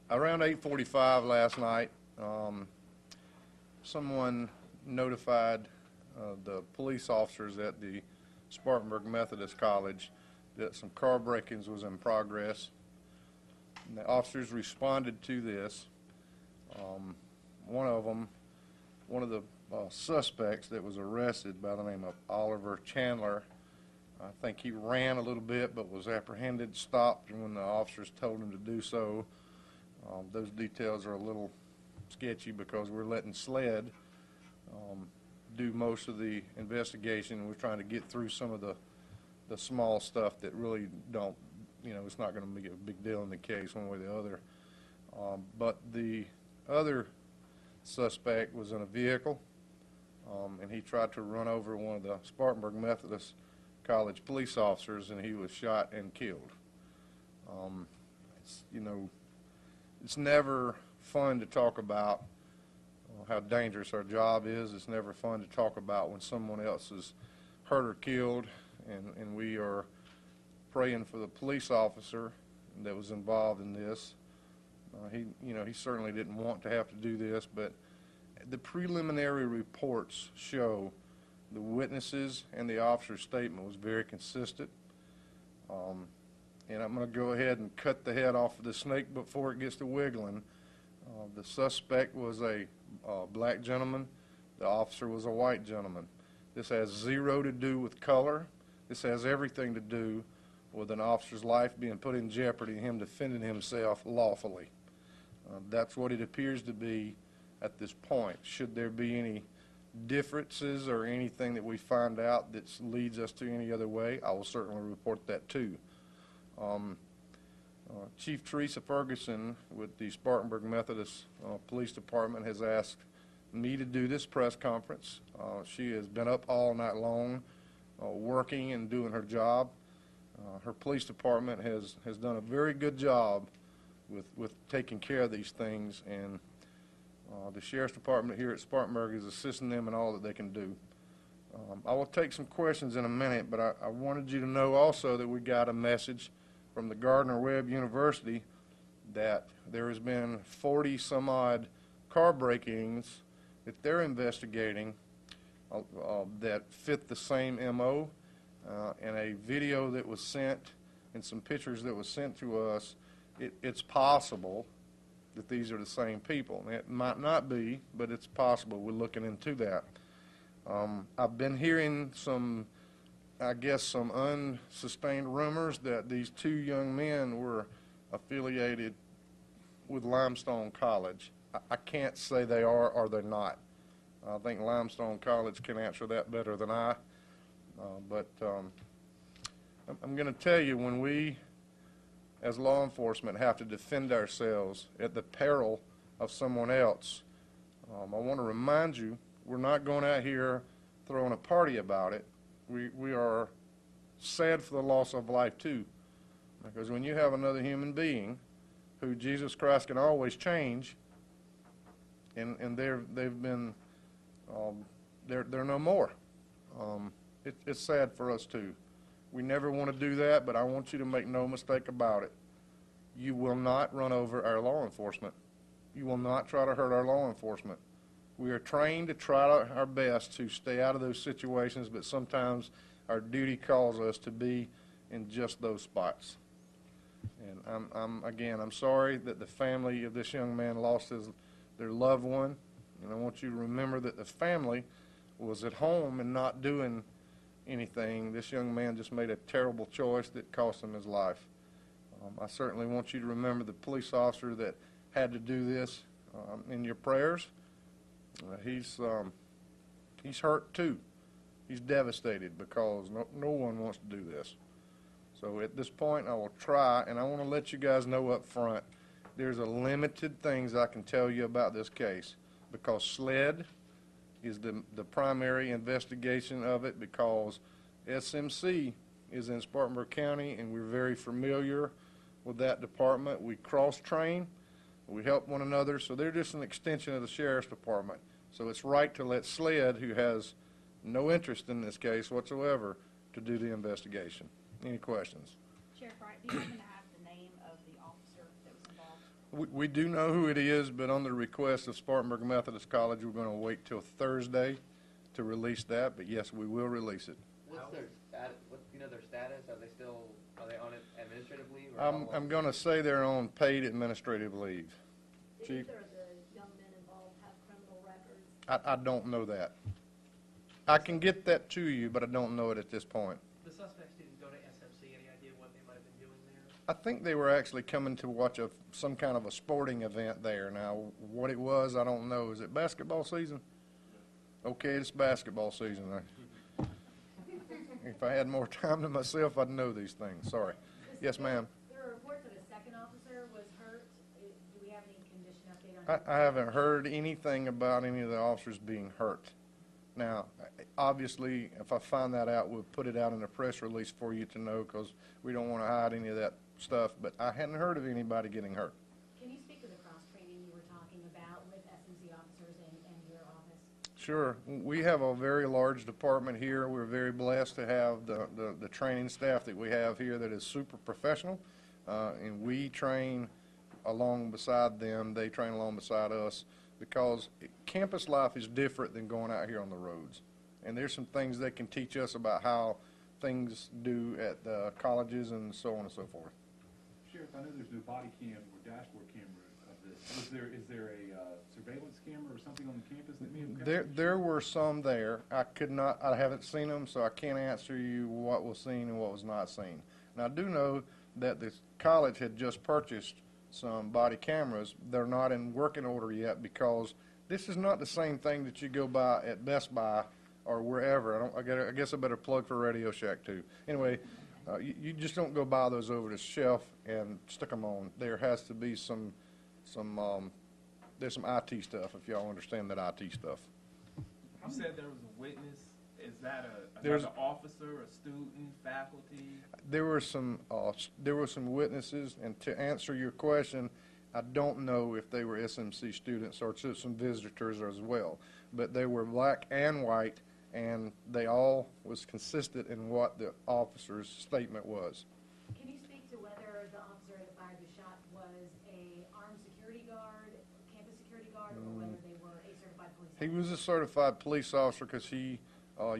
Around 8:45 last night, someone notified the police officers at the Spartanburg Methodist College that some car break-ins was in progress. And the officers responded to this. One of the suspects that was arrested by the name of Oliver Chandler, I think he ran a little bit but was apprehended, stopped when the officers told him to do so. Those details are a little sketchy because we're letting SLED do most of the investigation. We're trying to get through some of the small stuff that really don't, it's not going to make a big deal in the case one way or the other. But the other suspect was in a vehicle, and he tried to run over one of the Spartanburg Methodist College police officers, and he was shot and killed. It's never fun to talk about how dangerous our job is. It's never fun to talk about when someone else is hurt or killed, and we are praying for the police officer that was involved in this. He certainly didn't want to have to do this, but the preliminary reports show the witnesses and the officer's statement was very consistent. And I'm going to go ahead and cut the head off of the snake before it gets to wiggling. The suspect was a black gentleman. The officer was a white gentleman. This has zero to do with color. This has everything to do with an officer's life being put in jeopardy and him defending himself lawfully. That's what it appears to be at this point. Should there be any differences or anything that we find out that leads us to any other way, I will certainly report that too. Chief Teresa Ferguson with the Spartanburg Methodist Police Department has asked me to do this press conference. She has been up all night long working and doing her job. Her police department has done a very good job with taking care of these things, and the Sheriff's Department here at Spartanburg is assisting them in all that they can do. I will take some questions in a minute, but I wanted you to know also that we got a message from the Gardner-Webb University that there has been 40 some odd car break-ins that they're investigating that fit the same MO, and a video that was sent and some pictures that was sent to us. It's possible that these are the same people. It might not be, but it's possible. We're looking into that. I've been hearing some unsustained rumors that these two young men were affiliated with Limestone College. I can't say they are or they're not. I think Limestone College can answer that better than I. But I'm going to tell you, when we as law enforcement have to defend ourselves at the peril of someone else, I want to remind you, we're not going out here throwing a party about it. We are sad for the loss of life too, because when you have another human being who Jesus Christ can always change, and they're no more, it's sad for us too. We never want to do that, but I want you to make no mistake about it. You will not run over our law enforcement. You will not try to hurt our law enforcement. We are trained to try our best to stay out of those situations, but sometimes our duty calls us to be in just those spots. And I'm sorry that the family of this young man lost their loved one, and I want you to remember that the family was at home and not doing anything. This young man just made a terrible choice that cost him his life. I certainly want you to remember the police officer that had to do this in your prayers. He's hurt too. He's devastated because no one wants to do this. So at this point, I will try, and I want to let you guys know up front, there's a limited things I can tell you about this case, because SLED is the primary investigation of it, because SMC is in Spartanburg County, and we're very familiar with that department. We cross-train, we help one another, so they're just an extension of the Sheriff's Department. So it's right to let SLED, who has no interest in this case whatsoever, to do the investigation. Any questions? Sheriff Wright, do you happen to have the name of the officer that was involved? We do know who it is, but on the request of Spartanburg Methodist College, we're going to wait till Thursday to release that, but yes, we will release it. What's their status? What, you know, their status? Are they on administrative leave? Or I'm going to say they're on paid administrative leave. Did Chief? either of the young men involved have criminal records? I don't know that. I can get that to you, but I don't know it at this point. The suspects didn't go to SMC. Any idea what they might have been doing there? I think they were actually coming to watch some kind of a sporting event there. Now, what it was, I don't know. Is it basketball season? Okay, it's basketball season. If I had more time to myself, I'd know these things. Sorry. Yes, ma'am. There are reports that a second officer was hurt. Do we have any condition update on I haven't heard anything about any of the officers being hurt. Now, obviously, if I find that out, we'll put it out in a press release for you to know, because we don't want to hide any of that stuff. But I hadn't heard of anybody getting hurt. Can you speak to the cross-training you were talking about with SMC officers and your office? Sure. We have a very large department here. We're very blessed to have the training staff that we have here that is super professional, and we train along beside them. They train along beside us, because campus life is different than going out here on the roads. And there's some things they can teach us about how things do at the colleges and so on and so forth. Sheriff, I know there's no body cam or dashboard camera of this. Is there a surveillance camera or something on the campus that may have captured? There were some there. I haven't seen them, so I can't answer you what was seen and what was not seen. Now, I do know that the college had just purchased some body cameras. They're not in working order yet, because this is not the same thing that you go buy at Best Buy or wherever. I guess I better plug for Radio Shack too. Anyway, you just don't go buy those over the shelf and stick them on. There has to be there's some IT stuff, if y'all understand that IT stuff. You said there was a witness. Is that There's- another officer, a student, faculty? There were some witnesses, and to answer your question, I don't know if they were SMC students or just some visitors as well. But they were black and white, and they all was consistent in what the officer's statement was. Can you speak to whether the officer that fired the shot was a armed security guard, campus security guard, or whether they were a certified police officer? He was a certified police officer, because he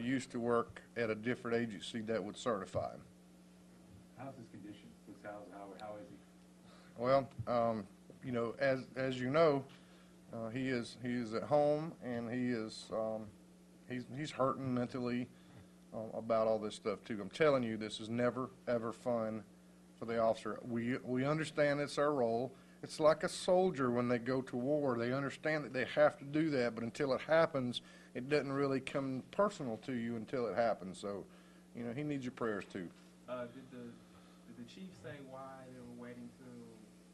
used to work at a different agency that would certify him. How's his condition? How is he? Well, you know, as you know, he is at home, and he's hurting mentally about all this stuff too. I'm telling you, this is never ever fun for the officer. We understand it's our role. It's like a soldier when they go to war. They understand that they have to do that, but until it happens, it doesn't really come personal to you until it happens. So, you know, he needs your prayers too. Did the chief say why they were waiting till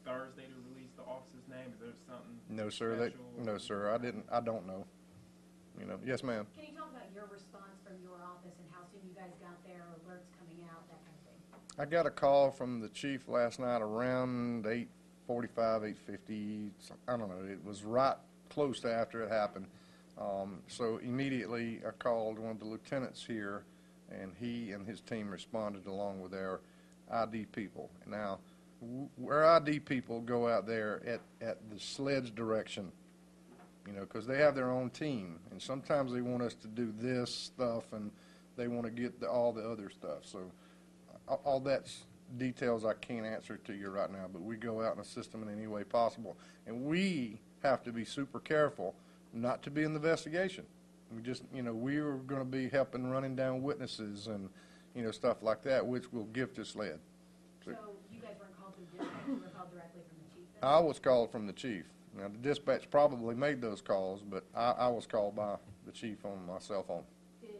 Thursday to release the officer's name? Is there something? No, sir. special? No, sir. I don't know. You know. Yes, ma'am. Can you talk about your response from your office and how soon you guys got there, alerts coming out, that kind of thing? I got a call from the chief last night around 8:45, 8:50. I don't know. It was right close to after it happened. So immediately I called one of the lieutenants here, and he and his team responded along with their ID people. Now, our ID people go out there at the sled's direction, you know, because they have their own team, and sometimes they want us to do this stuff, and they want to get all the other stuff. So all that's details I can't answer to you right now, but we go out and assist them in any way possible. And we have to be super careful not to be in the investigation. We just, you know, we are going to be helping running down witnesses and, you know, stuff like that, which will gift us lead. So you guys weren't called through dispatch, you were called directly from the chief then? I was called from the chief. Now, the dispatch probably made those calls, but I was called by the chief on my cell phone. Did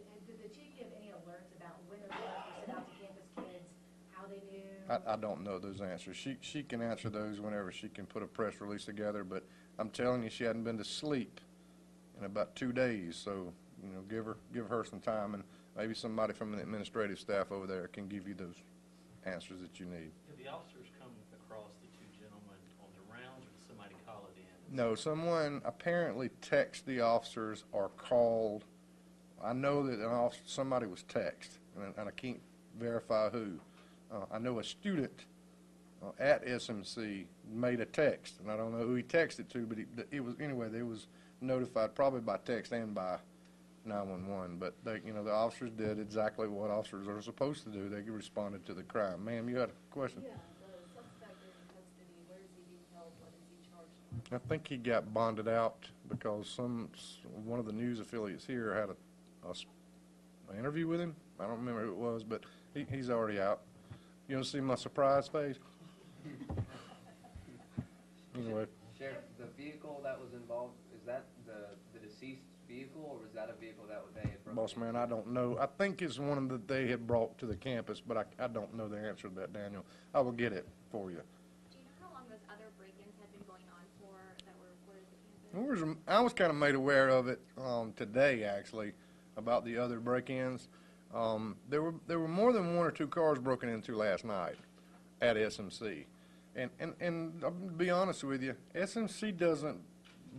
the chief give any alerts about when those alerts were sent out to campus kids, how they knew? I don't know those answers. She can answer those whenever she can put a press release together, but I'm telling you, she hadn't been to sleep in about 2 days, so, you know, give her some time, and maybe somebody from the administrative staff over there can give you those answers that you need. Did the officers come across the two gentlemen on the rounds, or did somebody call it in? No, someone apparently texted the officers or called. I know that somebody was texted, and I can't verify who. I know a student at SMC made a text, and I don't know who he texted to, but it was, anyway, they was notified probably by text and by 911, but they, the officers did exactly what officers are supposed to do. They responded to the crime. Ma'am, you had a question? Yeah, the suspect is in custody. Where is he being held? What is he charged on? I think he got bonded out because one of the news affiliates here had an interview with him. I don't remember who it was, but he's already out. You want to see my surprise face? Anyway, Sheriff, the vehicle that was involved, is that the deceased vehicle, or was that a vehicle that they had broken boss man, into? I don't know. I think it's one that they had brought to the campus, but I don't know the answer to that, Daniel. I will get it for you. Do you know how long those other break-ins had been going on for that were reported at the campus? I was kind of made aware of it today, actually, about the other break-ins. There were more than one or two cars broken into last night at SMC, and I'll be honest with you, SMC doesn't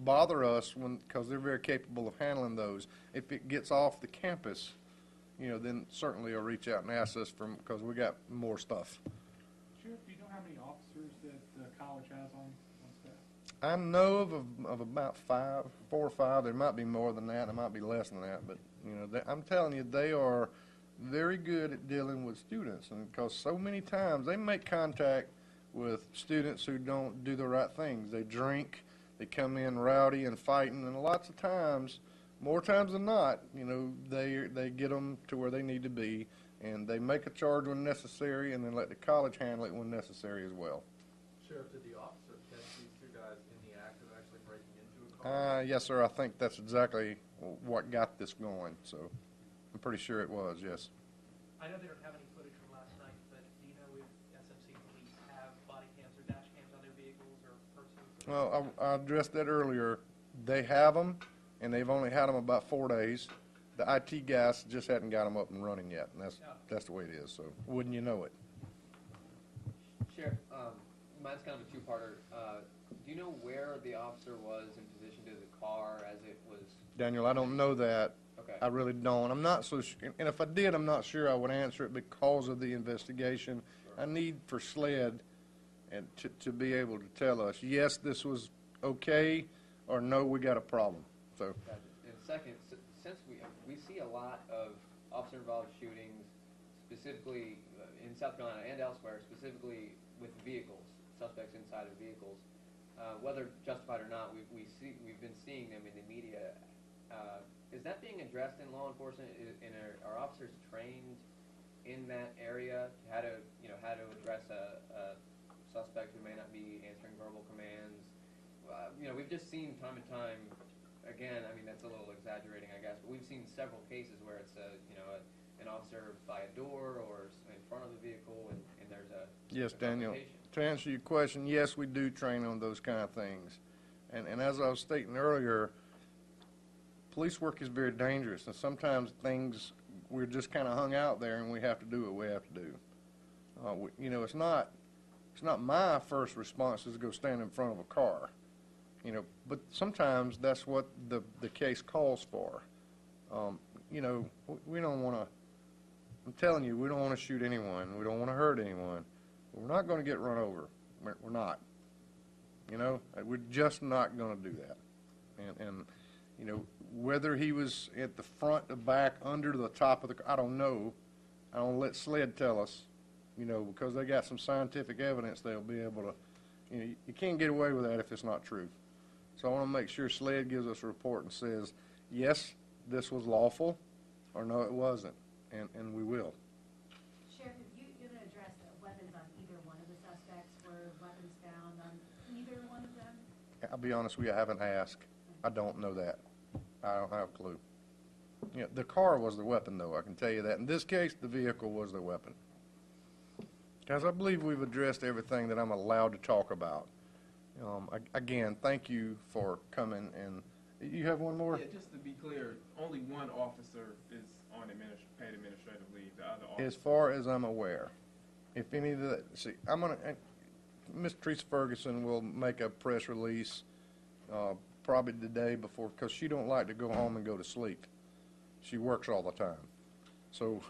bother us because they're very capable of handling those. If it gets off the campus, then certainly they'll reach out and ask us because we got more stuff. Sheriff, do you know how many officers that the college has on staff? I know of about 4 or 5. There might be more than that. There might be less than that. But I'm telling you, they are very good at dealing with students, and because so many times they make contact with students who don't do the right things. They drink. They come in rowdy and fighting, and lots of times, more times than not, they get them to where they need to be, and they make a charge when necessary, and then let the college handle it when necessary as well. Sheriff, did the officer catch these two guys in the act of actually breaking into a car? Yes, sir. I think that's exactly what got this going. So I'm pretty sure it was. Yes. I know they don't have any footage from last night, but do you know if SMC police have body cams or dash cams on their vehicles or persons? Well, I addressed that earlier. They have them, and they've only had them about 4 days. The IT guys just hadn't got them up and running yet, and that's the way it is. So wouldn't you know it? Sheriff, mine's kind of a two-parter. Do you know where the officer was in position to the car as it was? Daniel, I don't know that. Okay. I really don't. I'm not so sure. And if I did, I'm not sure I would answer it because of the investigation. Sure. I need for SLED and to be able to tell us, yes, this was okay, or no, we got a problem. So, Gotcha. And second, since we see a lot of officer-involved shootings, specifically in South Carolina and elsewhere, specifically with vehicles, suspects inside of vehicles, whether justified or not, we've been seeing them in the media. Is that being addressed in law enforcement? And are officers trained in that area how to address a suspect who may not be answering verbal commands? We've just seen time and time. Again, I mean that's a little exaggerating, I guess, but we've seen several cases where it's an officer by a door or in front of the vehicle, and there's a yes, a Daniel, confrontation. to answer your question, yes, we do train on those kind of things. And as I was stating earlier, police work is very dangerous, and sometimes we're just kind of hung out there, and we have to do what we have to do. It's not my first response is to go stand in front of a car, but sometimes that's what the case calls for. We don't want to. I'm telling you, we don't want to shoot anyone. We don't want to hurt anyone. But we're not going to get run over. We're not. We're just not going to do that. And whether he was at the front, the back, under the top of the car, I don't know. I don't let SLED tell us, because they got some scientific evidence they'll be able to, you can't get away with that if it's not true. So I want to make sure SLED gives us a report and says, yes, this was lawful, or no, it wasn't, and we will. Sheriff, have you going to address the weapons on either one of the suspects? Were weapons found on either one of them? I'll be honest with you, I haven't asked. I don't know that. I don't have a clue. The car was the weapon, though, I can tell you that. In this case, the vehicle was the weapon. Guys, I believe we've addressed everything that I'm allowed to talk about. Again, thank you for coming, and you have one more? Yeah, just to be clear, only one officer is on paid administrative leave. The other officer. As far as I'm aware. If any of the, Miss Teresa Ferguson will make a press release probably the day before, because she don't like to go home and go to sleep. She works all the time. So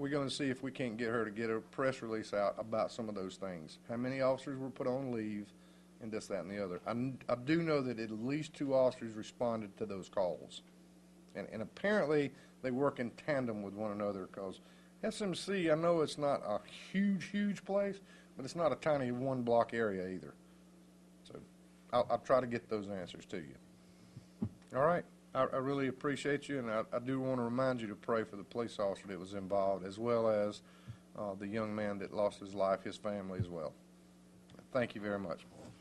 we're gonna see if we can't get her to get a press release out about some of those things. How many officers were put on leave, and this, that, and the other. I do know that at least 2 officers responded to those calls. And apparently, they work in tandem with one another, because SMC, I know it's not a huge place, but it's not a tiny 1-block area either. So I'll try to get those answers to you. All right. I really appreciate you, and I do want to remind you to pray for the police officer that was involved, as well as the young man that lost his life, his family as well. Thank you very much.